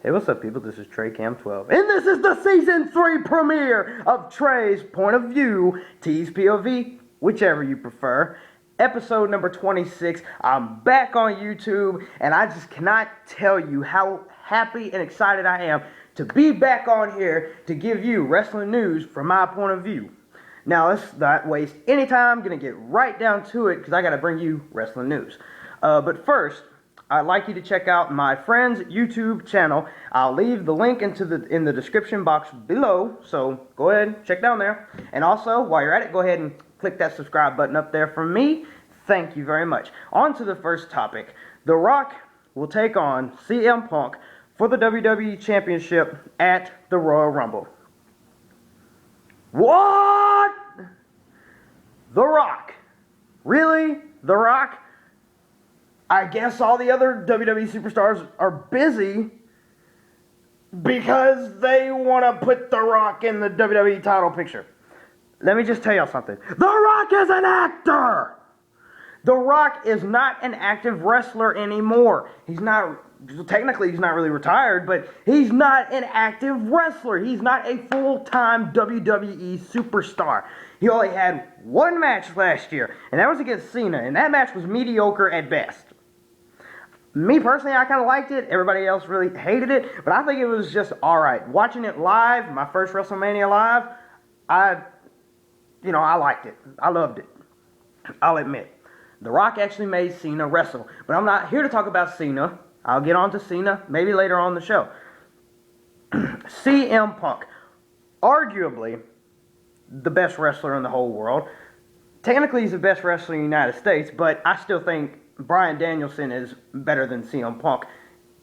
Hey, what's up, people? This is Trey Cam 12, and this is the Season 3 premiere of Trey's Point of View, T's POV, whichever you prefer. Episode number 26. I'm back on YouTube, and I just cannot tell you how happy and excited I am to be back on here to give you wrestling news from my point of view. Now, let's not waste any time. I'm going to get right down to it because I got to bring you wrestling news. But first, I'd like you to check out my friend's YouTube channel. I'll leave the link in the description box below, so go ahead and check down there. And also, while you're at it, go ahead and click that subscribe button up there for me. Thank you very much. On to the first topic. The Rock will take on CM Punk for the WWE Championship at the Royal Rumble. What? The Rock? Really? The Rock? I guess all the other WWE superstars are busy because they want to put The Rock in the WWE title picture. Let me just tell y'all something. The Rock is an actor! The Rock is not an active wrestler anymore. Technically he's not really retired, but he's not an active wrestler. He's not a full-time WWE superstar. He only had one match last year, and that was against Cena, and that match was mediocre at best. Me personally, I kind of liked it. Everybody else really hated it, but I think it was just alright. Watching it live, my first WrestleMania live, I liked it. I loved it. I'll admit. The Rock actually made Cena wrestle, but I'm not here to talk about Cena. I'll get on to Cena maybe later on the show. CM Punk, arguably the best wrestler in the whole world. Technically, he's the best wrestler in the United States, but I still think Bryan Danielson is better than CM Punk.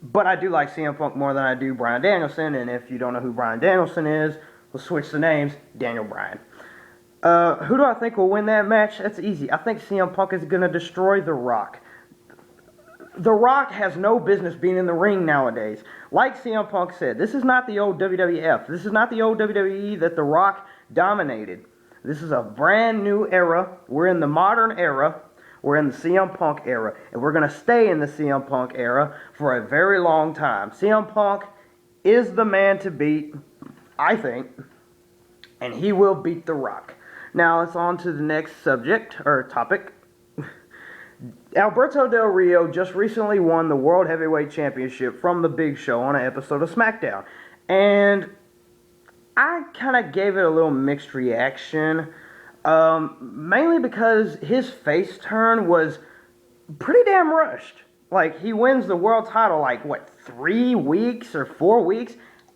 But I do like CM Punk more than I do Bryan Danielson, and if you don't know who Bryan Danielson is, we'll switch the names. Daniel Bryan. Who do I think will win that match? That's easy. I think CM Punk is going to destroy The Rock. The Rock has no business being in the ring nowadays. Like CM Punk said, this is not the old WWF. This is not the old WWE that The Rock dominated. This is a brand new era. We're in the modern era. We're in the CM Punk era. And we're going to stay in the CM Punk era for a very long time. CM Punk is the man to beat, I think. And he will beat The Rock. Now, let's on to the next subject, or topic. Alberto Del Rio just recently won the World Heavyweight Championship from The Big Show on an episode of SmackDown. And I kind of gave it a little mixed reaction. Mainly because his face turn was pretty damn rushed. Like, he wins the world title, 3 weeks or 4 weeks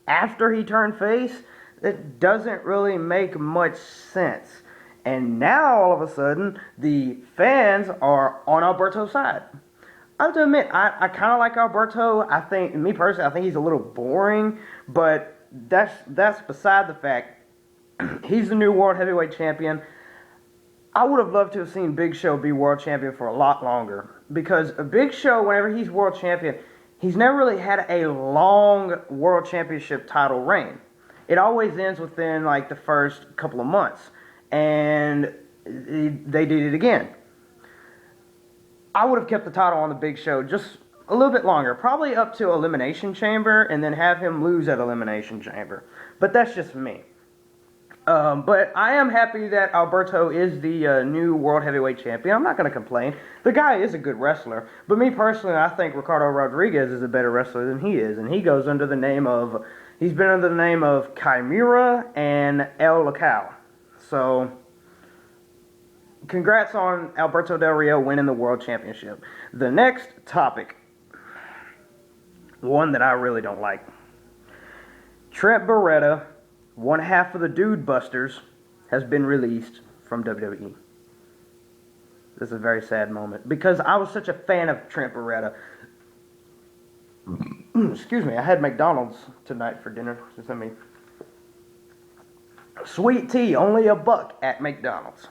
after he turned face? It doesn't really make much sense. And now, all of a sudden, the fans are on Alberto's side. I have to admit, I kind of like Alberto. Me personally, I think he's a little boring, but that's beside the fact. He's the new World Heavyweight Champion. I would have loved to have seen Big Show be World Champion for a lot longer. Because a Big Show, whenever he's World Champion, he's never really had a long World Championship title reign. It always ends within, the first couple of months. And they did it again. I would have kept the title on the Big Show just a little bit longer. Probably up to Elimination Chamber and then have him lose at Elimination Chamber. But that's just me. But I am happy that Alberto is the new World Heavyweight Champion. I'm not going to complain. The guy is a good wrestler. But me personally, I think Ricardo Rodriguez is a better wrestler than he is. And he goes under the name of... He's been under the name of Chimera and El Lacao. So, congrats on Alberto Del Rio winning the World Championship. The next topic, one that I really don't like. Trent Beretta, one half of the Dude Busters, has been released from WWE. This is a very sad moment because I was such a fan of Trent Beretta. Excuse me, I had McDonald's tonight for dinner. Just let me... Sweet tea, only $1 at McDonald's.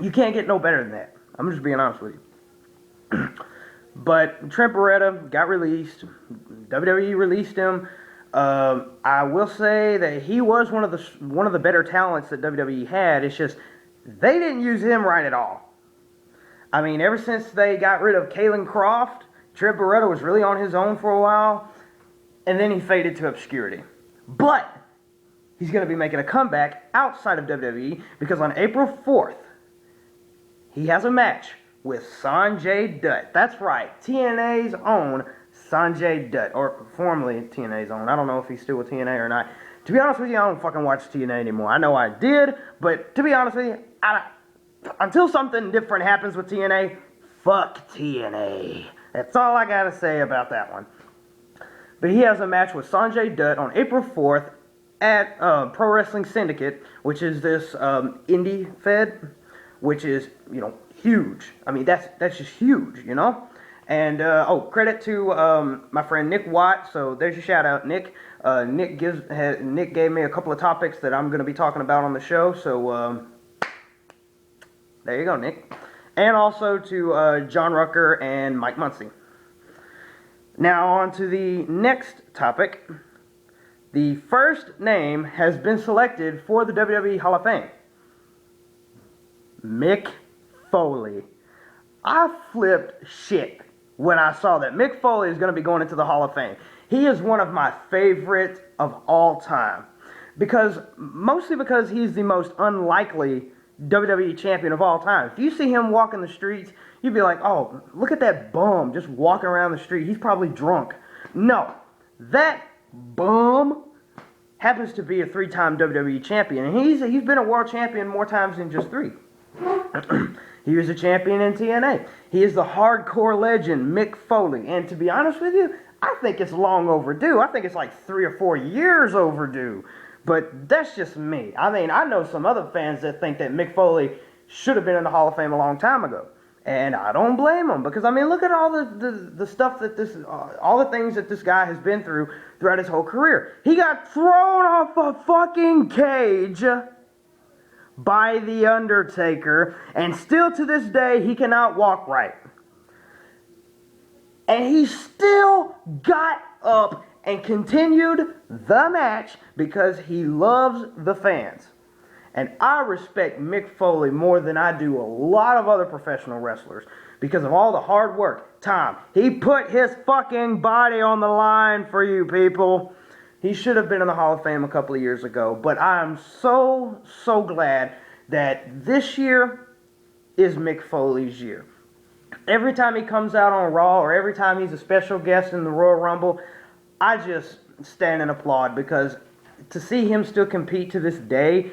You can't get no better than that. I'm just being honest with you. But Trent Beretta got released. WWE released him. I will say that he was one of the better talents that WWE had. It's just they didn't use him right at all. I mean, ever since they got rid of Kalen Croft, Trent Beretta was really on his own for a while. and then he faded to obscurity. But he's going to be making a comeback outside of WWE because on April 4th, he has a match with Sanjay Dutt. That's right, TNA's own Sanjay Dutt, or formerly TNA's own. I don't know if he's still with TNA or not. To be honest with you, I don't fucking watch TNA anymore. I know I did, but to be honest with you, until something different happens with TNA, fuck TNA. That's all I gotta say about that one. But he has a match with Sanjay Dutt on April 4th at Pro Wrestling Syndicate, which is this indie fed, which is, you know, huge. I mean, that's just huge, you know? And, credit to my friend Nick Watt, so there's your shout out, Nick. Nick gave me a couple of topics that I'm going to be talking about on the show, so there you go, Nick. And also to John Rucker and Mike Muncy. Now on to the next topic. The first name has been selected for the WWE Hall of Fame. Mick Foley. I flipped shit when I saw that Mick Foley is going to be going into the Hall of Fame. He is one of my favorites of all time. Mostly because he's the most unlikely WWE champion of all time. If you see him walking the streets, you'd be like, oh, look at that bum just walking around the street. He's probably drunk. No, that bum happens to be a 3-time WWE champion. And he's been a world champion more times than just 3. He was a champion in TNA. He is the hardcore legend, Mick Foley. And to be honest with you, I think it's long overdue. I think it's like 3 or 4 years overdue. But that's just me. I mean, I know some other fans that think that Mick Foley should have been in the Hall of Fame a long time ago. And I don't blame them. Because, I mean, look at all the stuff that all the things that this guy has been through throughout his whole career. He got thrown off a fucking cage by The Undertaker, and still to this day, he cannot walk right. And he still got up and continued the match because he loves the fans. And I respect Mick Foley more than I do a lot of other professional wrestlers because of all the hard work, time. He put his fucking body on the line for you people. He should have been in the Hall of Fame a couple of years ago, but I'm so glad that this year is Mick Foley's year. Every time he comes out on Raw or every time he's a special guest in the Royal Rumble, I just stand and applaud because to see him still compete to this day,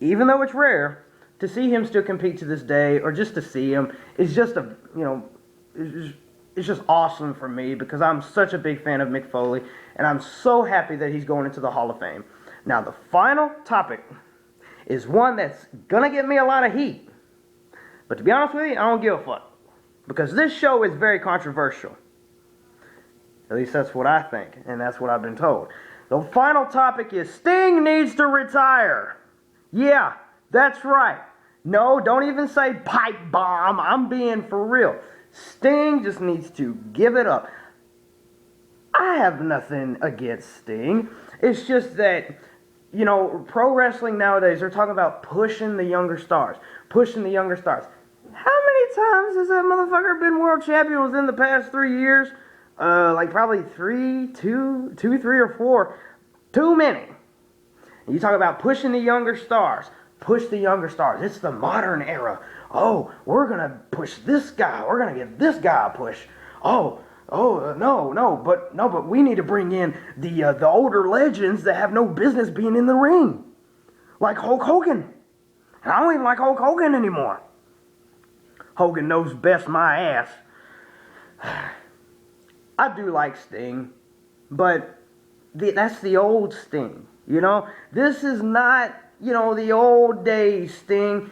even though it's rare, to see him still compete to this day or just to see him is just it's just awesome for me because I'm such a big fan of Mick Foley and I'm so happy that he's going into the Hall of Fame. Now the final topic is one that's gonna get me a lot of heat. But to be honest with you, I don't give a fuck. Because this show is very controversial. At least that's what I think, and that's what I've been told. The final topic is Sting needs to retire. Yeah, that's right. No, don't even say pipe bomb. I'm being for real. Sting just needs to give it up. I have nothing against Sting. It's just that, you know, pro wrestling nowadays, they're talking about pushing the younger stars. Pushing the younger stars. How many times has that motherfucker been world champion within the past 3 years? Like probably 3, 2, 3 or 4. Too many. You talk about pushing the younger stars. Push the younger stars. It's the modern era. Oh, we're going to push this guy. We're going to give this guy a push. No, but we need to bring in the older legends that have no business being in the ring. Like Hulk Hogan. And I don't even like Hulk Hogan anymore. Hogan knows best my ass. I do like Sting, but that's the old Sting, you know? This is not, you know, the old days Sting.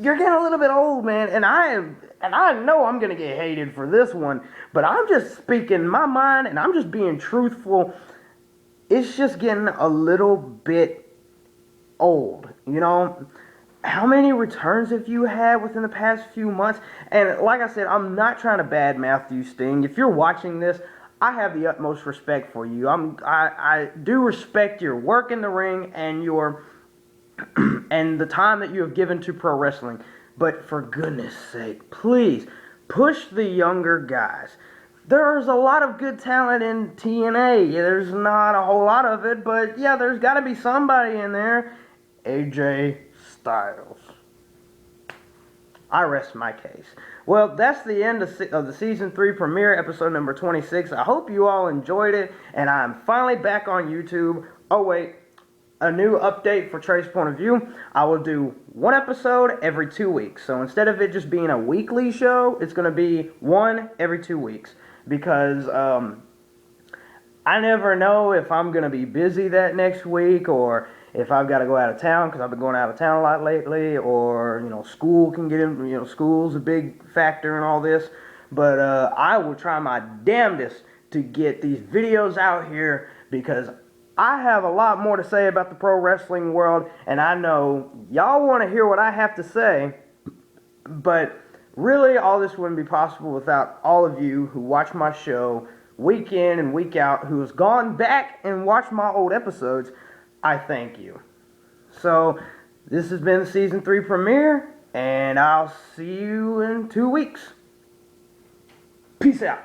You're getting a little bit old, man, and I know I'm going to get hated for this one, but I'm just speaking my mind, and I'm just being truthful. It's just getting a little bit old, you know? How many returns have you had within the past few months? And like I said, I'm not trying to badmouth you, Sting. If you're watching this, I have the utmost respect for you. I do respect your work in the ring and your and the time that you have given to pro wrestling. But for goodness sake, please push the younger guys. there's a lot of good talent in TNA. There's not a whole lot of it, but yeah, there's got to be somebody in there. AJ Styles. I rest my case. Well, that's the end of the Season 3 premiere, episode number 26. I hope you all enjoyed it, and I'm finally back on YouTube. Oh, wait. A new update for Trey's Point of View. I will do one episode every 2 weeks. So instead of it just being a weekly show, it's going to be one every 2 weeks. Because I never know if I'm going to be busy that next week, or if I've got to go out of town, because I've been going out of town a lot lately, or, school can get in, school's a big factor in all this. But I will try my damnedest to get these videos out here, because I have a lot more to say about the pro wrestling world, and I know y'all want to hear what I have to say, but really all this wouldn't be possible without all of you who watch my show week in and week out, who has gone back and watched my old episodes. I thank you. So, this has been the Season 3 premiere, and I'll see you in 2 weeks. Peace out.